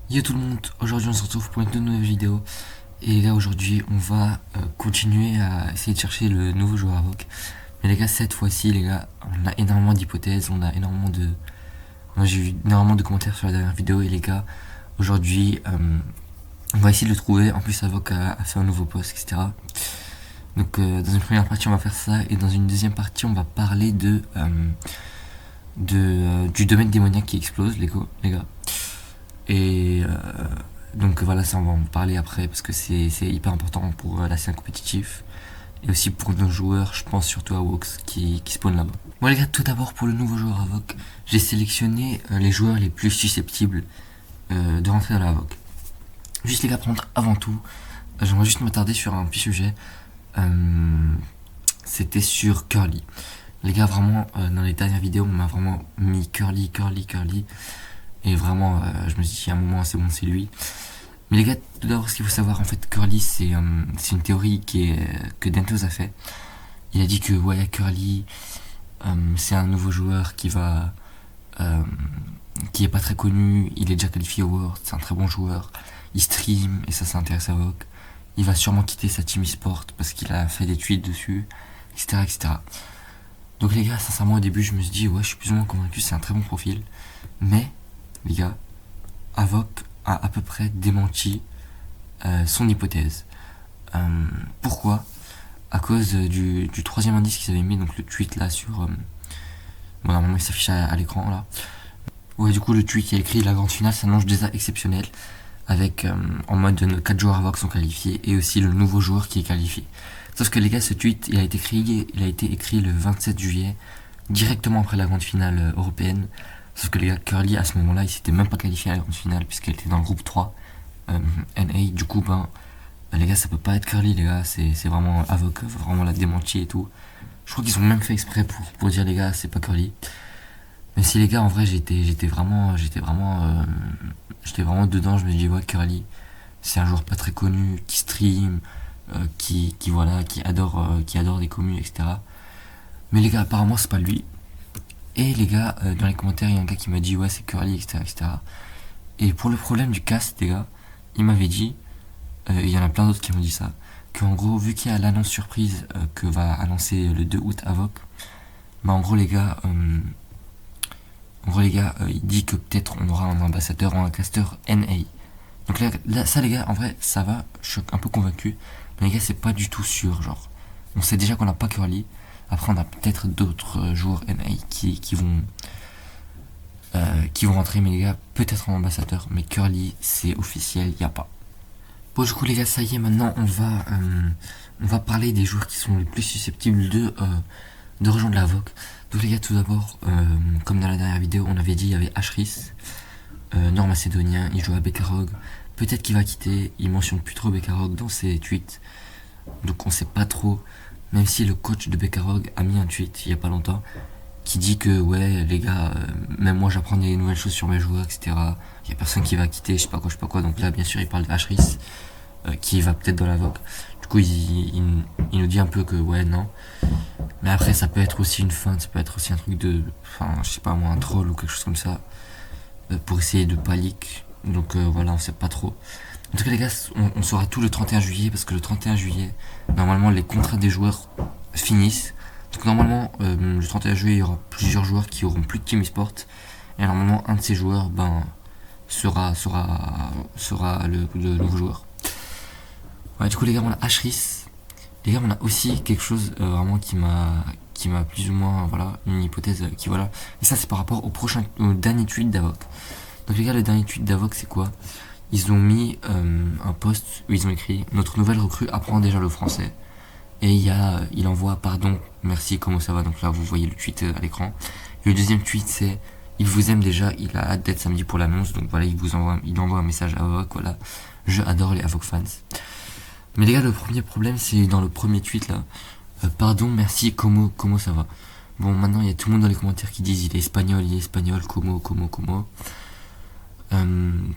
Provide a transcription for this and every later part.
Yo tout le monde, aujourd'hui on se retrouve pour une toute nouvelle vidéo. Et là aujourd'hui on va continuer à essayer de chercher le nouveau joueur Avoc. Mais les gars, cette fois-ci les gars, on a énormément d'hypothèses, j'ai eu énormément de commentaires sur la dernière vidéo. Et les gars, aujourd'hui on va essayer de le trouver. En plus Avoc a fait un nouveau post, etc. Donc dans une première partie on va faire ça. Et dans une deuxième partie on va parler du domaine démoniaque qui explose les gars. Et donc voilà, ça on va en parler après parce que c'est hyper important pour la scène compétitive et aussi pour nos joueurs, je pense surtout à Wox qui spawn là-bas. Bon les gars, tout d'abord pour le nouveau joueur Avoc, j'ai sélectionné les joueurs les plus susceptibles de rentrer dans la Avoc. Juste les gars, avant tout, j'aimerais juste m'attarder sur un petit sujet. C'était sur Curly. Les gars, vraiment, dans les dernières vidéos, on m'a vraiment mis Curly. Et vraiment, je me suis dit, à un moment, c'est bon, c'est lui. Mais les gars, tout d'abord, ce qu'il faut savoir, en fait, Curly, c'est une théorie que Dentos a fait. Il a dit que, ouais, Curly, c'est un nouveau joueur qui est pas très connu. Il est déjà qualifié au World, c'est un très bon joueur. Il stream, et ça intéresse à Vogue. Il va sûrement quitter sa team e-sport parce qu'il a fait des tweets dessus, etc. Donc les gars, sincèrement, au début, je me suis dit, ouais, je suis plus ou moins convaincu, c'est un très bon profil. Mais, les gars, Avoc a à peu près démenti son hypothèse. Pourquoi? À cause du troisième indice qu'ils avaient mis, donc le tweet là sur... bon, normalement il s'affiche à l'écran là. Ouais, du coup, le tweet qui a écrit la grande finale s'annonce déjà exceptionnelle, avec en mode 4 joueurs Avoc sont qualifiés et aussi le nouveau joueur qui est qualifié. Sauf que les gars, ce tweet, il a été écrit le 27 juillet, directement après la grande finale européenne. Sauf que les gars, Curly, à ce moment-là, il s'était même pas qualifié à la grande finale, puisqu'elle était dans le groupe 3, NA. Du coup, les gars, ça peut pas être Curly, les gars, c'est vraiment Avoc, vraiment la démenti et tout. Je crois qu'ils ont même fait exprès pour dire, les gars, c'est pas Curly. Mais si les gars, en vrai, j'étais vraiment dedans. Je me dis, ouais, Curly, c'est un joueur pas très connu, qui stream, voilà, qui adore les communes, etc. Mais les gars, apparemment, c'est pas lui. Et les gars, dans les commentaires, il y a un gars qui m'a dit, ouais, c'est Curly, etc. Et pour le problème du cast, les gars, il m'avait dit, il y en a plein d'autres qui m'ont dit ça, qu'en gros, vu qu'il y a l'annonce surprise que va annoncer le 2 août Avoc, bah en gros, les gars, il dit que peut-être on aura un ambassadeur ou un caster NA. Donc là, ça les gars, en vrai, ça va, je suis un peu convaincu. Mais les gars, c'est pas du tout sûr, genre. On sait déjà qu'on n'a pas Curly. Après, on a peut-être d'autres joueurs NA qui vont rentrer, mais les gars, peut-être en ambassadeur. Mais Curly, c'est officiel, y a pas. Bon, du coup, les gars, ça y est, maintenant, on va parler des joueurs qui sont les plus susceptibles de rejoindre la VOC. Donc les gars, tout d'abord, comme dans la dernière vidéo, on avait dit, il y avait Ashris, nord-macédonien, il joue à Bekarog. Peut-être qu'il va quitter, il mentionne plus trop Bekarog dans ses tweets. Donc on sait pas trop, même si le coach de Bekarog a mis un tweet il y a pas longtemps, qui dit que ouais les gars, même moi j'apprends des nouvelles choses sur mes joueurs, etc. Il y a personne qui va quitter, je sais pas quoi. Donc là bien sûr il parle de Ashris, qui va peut-être dans la VOC. Du coup il nous dit un peu que ouais non. Mais après ça peut être aussi une feinte, ça peut être aussi un truc de... Enfin je sais pas moi, un troll ou quelque chose comme ça, pour essayer de pas leak. Donc voilà, on sait pas trop. En tout cas les gars, on saura tout le 31 juillet, parce que le 31 juillet, normalement les contrats des joueurs finissent. Donc normalement, le 31 juillet, il y aura plusieurs joueurs qui auront plus de team e-sport. Et normalement, un de ces joueurs sera le nouveau joueur. Ouais, du coup les gars, on a Ashris. Les gars, on a aussi quelque chose vraiment qui m'a plus ou moins, voilà, une hypothèse qui voilà. Et ça c'est par rapport au dernier tweet d'Avoc. Donc les gars, le dernier tweet d'Avoc c'est quoi? Ils ont mis un post où ils ont écrit: notre nouvelle recrue apprend déjà le français. Et il envoie pardon, merci, comment ça va? Donc là vous voyez le tweet à l'écran. Et le deuxième tweet c'est: il vous aime déjà, il a hâte d'être samedi pour l'annonce. Donc voilà, il envoie un message à Avoc, voilà. Je adore les Avoc fans. Mais les gars, le premier problème c'est dans le premier tweet là. Pardon, merci, comment ça va? Bon, maintenant il y a tout le monde dans les commentaires qui disent il est espagnol, como.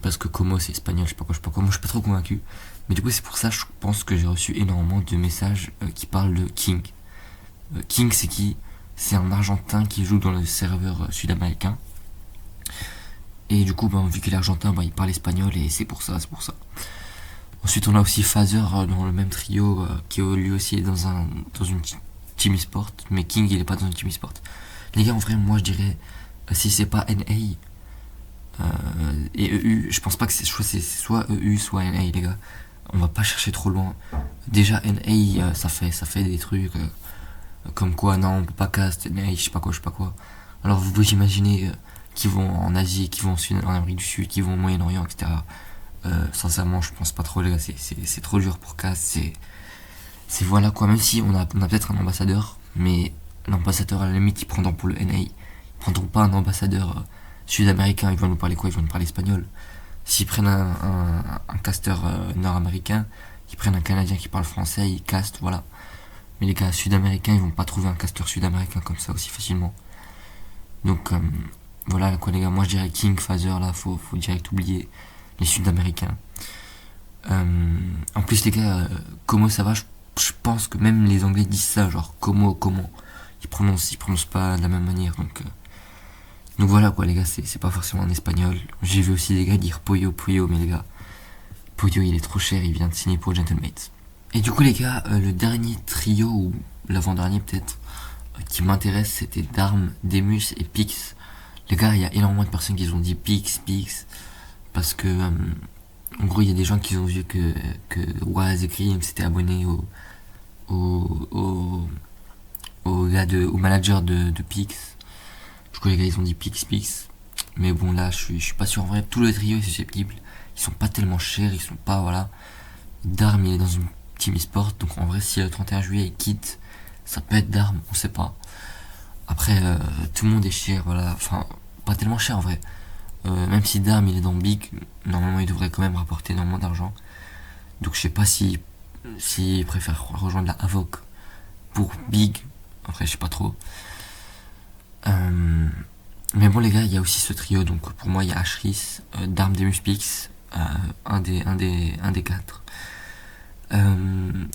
Parce que como c'est espagnol, je sais pas quoi, moi je suis pas trop convaincu. Mais du coup c'est pour ça je pense que j'ai reçu énormément de messages qui parlent de King. King c'est qui? C'est un Argentin qui joue dans le serveur sud-américain. Et du coup, vu qu'il est argentin, il parle espagnol et c'est pour ça, c'est pour ça. Ensuite, on a aussi Phaser dans le même trio qui lui aussi est dans une team e-sport, mais King il est pas dans une team e-sport. Les gars, en vrai, moi je dirais si c'est pas NA et EU, je pense pas que c'est soit EU soit NA, les gars. On va pas chercher trop loin. Déjà NA ça fait des trucs comme quoi non on peut pas cast NA, je sais pas quoi. Alors vous imaginez qui vont en Asie, qui vont en Amérique du Sud, qui vont au Moyen-Orient, etc. Sincèrement, je pense pas trop, les gars. C'est trop dur pour cast. C'est voilà quoi. Même si on a peut-être un ambassadeur, mais l'ambassadeur à la limite, ils prendront pour le NA. Ils prendront pas un ambassadeur sud-américain. Ils vont nous parler quoi? Ils vont nous parler espagnol. S'ils prennent un casteur nord-américain, ils prennent un Canadien qui parle français, ils castent, voilà. Mais les gars sud-américains, ils vont pas trouver un casteur sud-américain comme ça aussi facilement. Donc voilà quoi, les gars. Moi je dirais King, Phaser, là, faut direct oublier les Sud-Américains. En plus, les gars, comment ça va, je pense que même les Anglais disent ça, genre comment. Ils prononcent pas de la même manière, donc voilà quoi, les gars, c'est pas forcément en espagnol. J'ai vu aussi des gars dire Pollo, mais les gars, Pollo il est trop cher, il vient de signer pour Gentlemates. Et du coup, les gars, le dernier trio, ou l'avant-dernier peut-être, qui m'intéresse, c'était Darm, Demus et Pix. Les gars, il y a énormément de personnes qui ont dit Pix, parce que en gros il y a des gens qui ont vu que Waz et Krim s'étaient abonnés au manager de Pix. Du coup les gars ils ont dit Pix, mais bon là je suis pas sûr. En vrai tout le trio est susceptible, ils sont pas tellement chers, ils sont pas voilà. Darm il est dans une team e-sport, donc en vrai si le 31 juillet il quitte, ça peut être Darm, on sait pas. Après tout le monde est cher, voilà, enfin pas tellement cher en vrai. Même si Darm il est dans Big, normalement il devrait quand même rapporter énormément d'argent. Donc je sais pas si préfère rejoindre la Avoc pour Big. Après je sais pas trop. Mais bon les gars, il y a aussi ce trio. Donc pour moi il y a Ashris, Darm, Demus, Pix, un des quatre.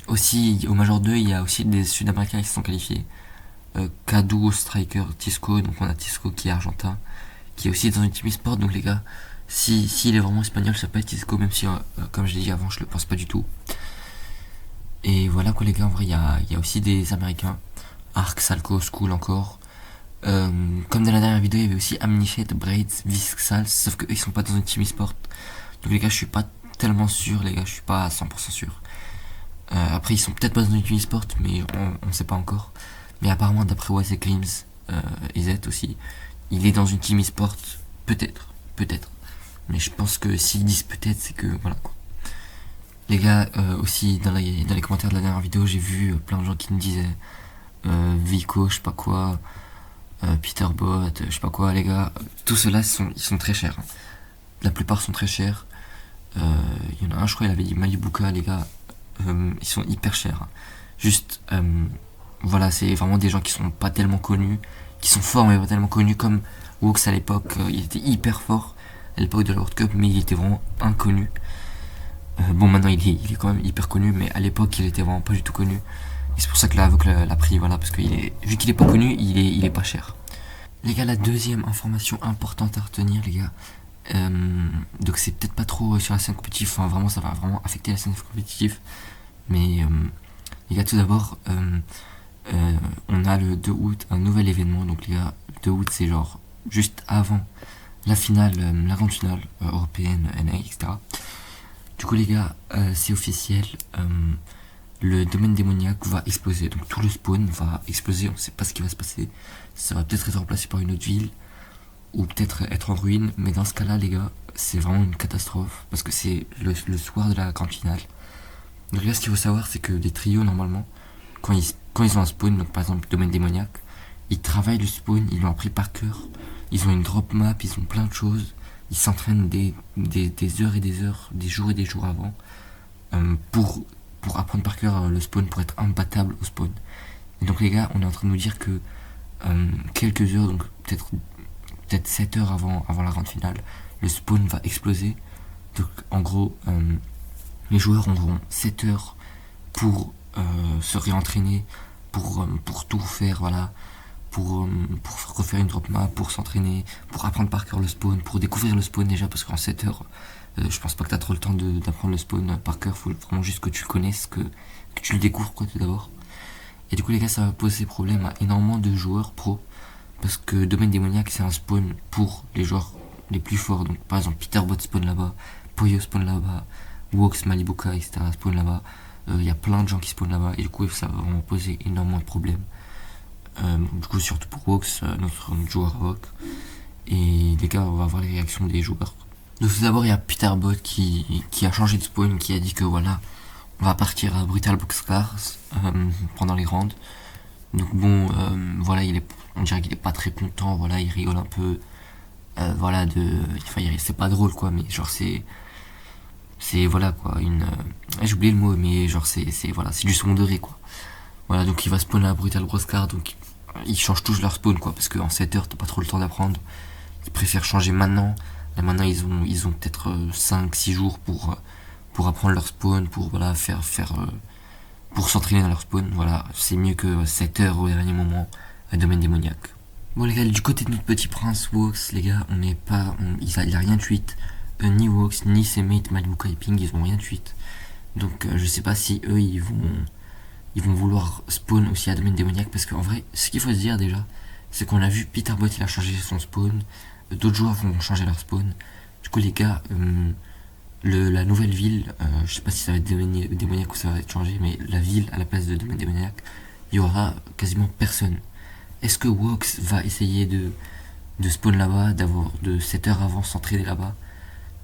Aussi au Major 2 il y a aussi des Sud-Américains qui se sont qualifiés. Kadu, Striker, Tisco. Donc on a Tisco qui est argentin, qui est aussi dans une team e-sport. Donc les gars, s'il est vraiment espagnol, ça peut être Tisco, même si comme je l'ai dit avant, je le pense pas du tout. Et voilà quoi les gars, en vrai il y a aussi des américains, Arc, Salco, School encore. Comme dans la dernière vidéo, il y avait aussi Amnichet, Braids, Visxals, sauf que eux ils sont pas dans une team e-sport. Donc les gars, je suis pas tellement sûr, les gars, je suis pas à 100% sûr. Après ils sont peut-être pas dans une team e-sport, mais on sait pas encore. Mais apparemment d'après Waz et Klims, et Z aussi, il est dans une team e-sport, peut-être. Mais je pense que s'ils disent peut-être, c'est que voilà quoi. Les gars, aussi dans les commentaires de la dernière vidéo, j'ai vu plein de gens qui me disaient Vico, je sais pas quoi, Peterbot, je sais pas quoi, les gars. Tout cela, ils sont très chers. Hein. La plupart sont très chers. Il y en a un, je crois, il avait dit Malibuka, les gars. Ils sont hyper chers. Hein. Juste, voilà, c'est vraiment des gens qui sont pas tellement connus, qui sont forts mais pas tellement connus, comme Wox à l'époque. Il était hyper fort à l'époque de la World Cup, mais il était vraiment inconnu. Bon, maintenant il est quand même hyper connu, mais à l'époque il était vraiment pas du tout connu. Et c'est pour ça que la Avoc l'a pris, voilà, parce que vu qu'il est pas connu, il est pas cher. Les gars, la deuxième information importante à retenir, les gars, donc c'est peut-être pas trop sur la scène compétitive, enfin vraiment ça va vraiment affecter la scène compétitive, mais les gars, tout d'abord, on a le 2 août un nouvel événement. Donc les gars, le 2 août c'est genre juste avant la finale, la grande finale européenne, NA, etc. Du coup les gars, c'est officiel, le domaine démoniaque va exploser. Donc tout le spawn va exploser, on sait pas ce qui va se passer. Ça va peut-être être remplacé par une autre ville, ou peut-être être en ruine, mais dans ce cas-là les gars, c'est vraiment une catastrophe, parce que c'est le soir de la grande finale. Donc là ce qu'il faut savoir, c'est que les trios normalement, quand ils ont un spawn, donc par exemple domaine démoniaque, ils travaillent le spawn, ils l'ont appris par cœur, ils ont une drop map, ils ont plein de choses. Ils s'entraînent des heures et des heures, des jours avant, pour apprendre par cœur le spawn, pour être imbattable au spawn. Et donc les gars, on est en train de nous dire que quelques heures, donc peut-être 7 heures avant la grande finale, le spawn va exploser. Donc en gros, les joueurs auront 7 heures pour se réentraîner, pour tout faire, voilà, pour refaire une drop map, pour s'entraîner, pour apprendre par cœur le spawn, pour découvrir le spawn déjà, parce qu'en 7 heures, je pense pas que t'as trop le temps d'apprendre le spawn par cœur, faut vraiment juste que tu le connaisses, que tu le découvres quoi tout d'abord. Et du coup les gars, ça va poser problème à énormément de joueurs pro, parce que Domaine Démoniaque c'est un spawn pour les joueurs les plus forts, donc par exemple Peterbot spawn là-bas, Poyo spawn là-bas, Wox, Malibuka, etc. spawn là-bas, y a plein de gens qui spawnent là-bas, et du coup ça va vraiment poser énormément de problèmes. Du coup surtout pour Wox, notre joueur Rock. Et les gars, on va voir les réactions des joueurs. Donc tout d'abord il y a Peterbot qui a changé de spawn, qui a dit que voilà, on va partir à Brutal Boxcars pendant les rounds. Donc bon, voilà, on dirait qu'il est pas très content, voilà, il rigole un peu, voilà, c'est pas drôle quoi, mais genre c'est voilà quoi, j'ai oublié le mot, mais genre voilà, c'est du second degré quoi. Voilà, donc il va spawn à Brutal Boxcars, donc ils changent tous leur spawn quoi, parce qu'en 7 heures t'as pas trop le temps d'apprendre. Ils préfèrent changer maintenant. Là maintenant ils ont peut-être 5-6 jours pour apprendre leur spawn, pour voilà pour s'entraîner dans leur spawn. Voilà, c'est mieux que 7 heures au dernier moment à Domaine Démoniaque. Bon les gars, du côté de notre petit prince Wox, les gars, il a rien tweet. Ni Wox, ni ses mates Malibuka et Ping, ils ont rien tweet. Donc je sais pas si eux ils vont vouloir spawn aussi à Domaine Démoniaque, parce qu'en vrai, ce qu'il faut se dire déjà, c'est qu'on a vu Peterbot il a changé son spawn, d'autres joueurs vont changer leur spawn. Du coup les gars, la nouvelle ville, je sais pas si ça va être Domaine Démoniaque ou ça va être changé, mais la ville à la place de Domaine Démoniaque, il y aura quasiment personne. Est-ce que Wox va essayer de spawn là-bas, de 7 heures avant s'entraîner là-bas?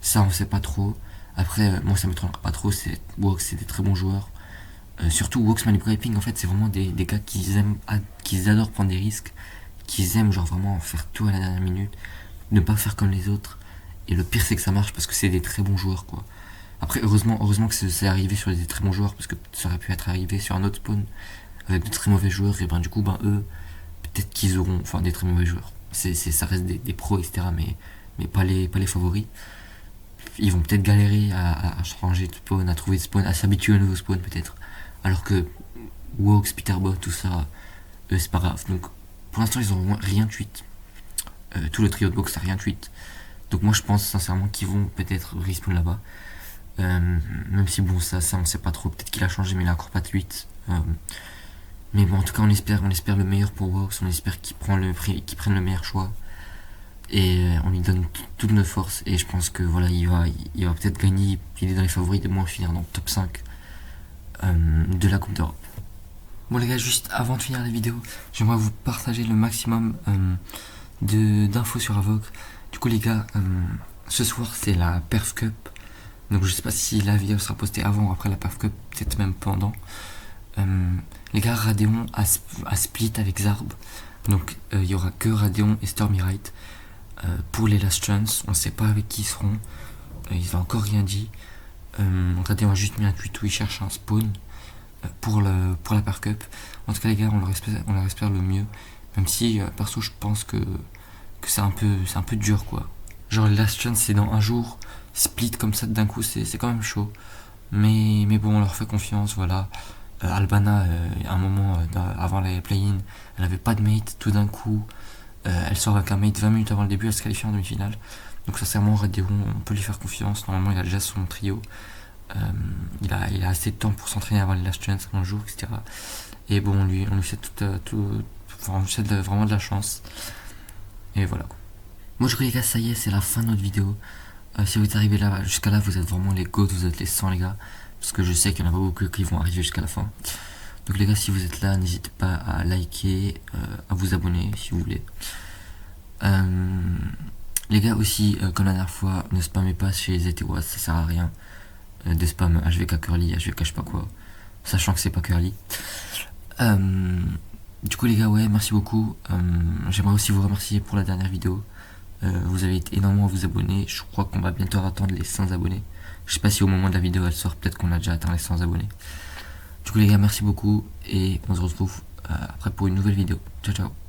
Ça on sait pas trop. Après, moi ça me m'étonnera pas trop, Wox c'est des très bons joueurs. Surtout Wox, Malibuka et Ping, en fait c'est vraiment des gars qui adorent prendre des risques, qui aiment genre vraiment faire tout à la dernière minute, ne pas faire comme les autres. Et le pire c'est que ça marche parce que c'est des très bons joueurs quoi. Après heureusement que c'est arrivé sur des très bons joueurs, parce que ça aurait pu être arrivé sur un autre spawn avec de très mauvais joueurs, et ben du coup eux peut-être qu'ils auront des très mauvais joueurs. Ça reste des pros etc, mais pas les favoris. Ils vont peut-être galérer à changer de spawn, à trouver de spawn, à s'habituer au nouveau spawn peut-être. Alors que Wox, Peterbot, tout ça, eux c'est pas grave. Donc pour l'instant ils ont rien tweet. Tout le trio de Box a rien tweet. Donc moi je pense sincèrement qu'ils vont peut-être respawn là-bas. Même si bon ça on sait pas trop, peut-être qu'il a changé mais il a encore pas de tweet. Mais bon en tout cas on espère le meilleur pour Wox, on espère qu'il prenne le meilleur choix. Et on lui donne toutes nos forces, et je pense que voilà il va peut-être gagner, il est dans les favoris de moins finir dans le top 5 de la Coupe d'Europe. Bon les gars, juste avant de finir la vidéo, j'aimerais vous partager le maximum d'infos sur Avoc. Du coup les gars, ce soir c'est la Perf Cup, donc je sais pas si la vidéo sera postée avant ou après la Perf Cup, peut-être même pendant. Les gars, Radeon a split avec Zarb, donc il y aura que Radeon et Stormy Right. Pour les Last Chance, on sait pas avec qui ils seront, ils ont encore rien dit. Radeon a juste mis un tweet où il cherche un spawn pour la Perf Cup. En tout cas les gars, on leur espère le mieux, même si perso je pense que c'est un peu dur quoi. Genre les Last Chance c'est dans un jour, split comme ça d'un coup c'est quand même chaud, mais bon on leur fait confiance. Voilà, Albana à un moment avant les play-in, elle avait pas de mate, tout d'un coup elle sort avec un mate 20 minutes avant le début, elle se qualifie en demi-finale. Donc sincèrement Radeon, on peut lui faire confiance. Normalement il a déjà son trio, il a assez de temps pour s'entraîner avant les Last Chance un jour etc. Et bon on lui souhaite on lui souhaite vraiment de la chance. Et voilà quoi. Moi je crois les gars, ça y est, c'est la fin de notre vidéo. Si vous êtes arrivé là, jusqu'à là, vous êtes vraiment les goats, vous êtes les 100 les gars, parce que je sais qu'il y en a pas beaucoup qui vont arriver jusqu'à la fin. Donc les gars, si vous êtes là, n'hésitez pas à liker, à vous abonner si vous voulez. Les gars aussi, comme la dernière fois, ne spammez pas chez ZTWAS, ça sert à rien de spam HVK Curly, HVK je sais pas quoi, sachant que c'est pas Curly. Du coup les gars, ouais, merci beaucoup. J'aimerais aussi vous remercier pour la dernière vidéo. Vous avez été énormément à vous abonner. Je crois qu'on va bientôt attendre les 100 abonnés. Je sais pas si au moment de la vidéo elle sort, peut-être qu'on a déjà atteint les 100 abonnés. Du coup les gars, merci beaucoup, et on se retrouve après pour une nouvelle vidéo. Ciao ciao.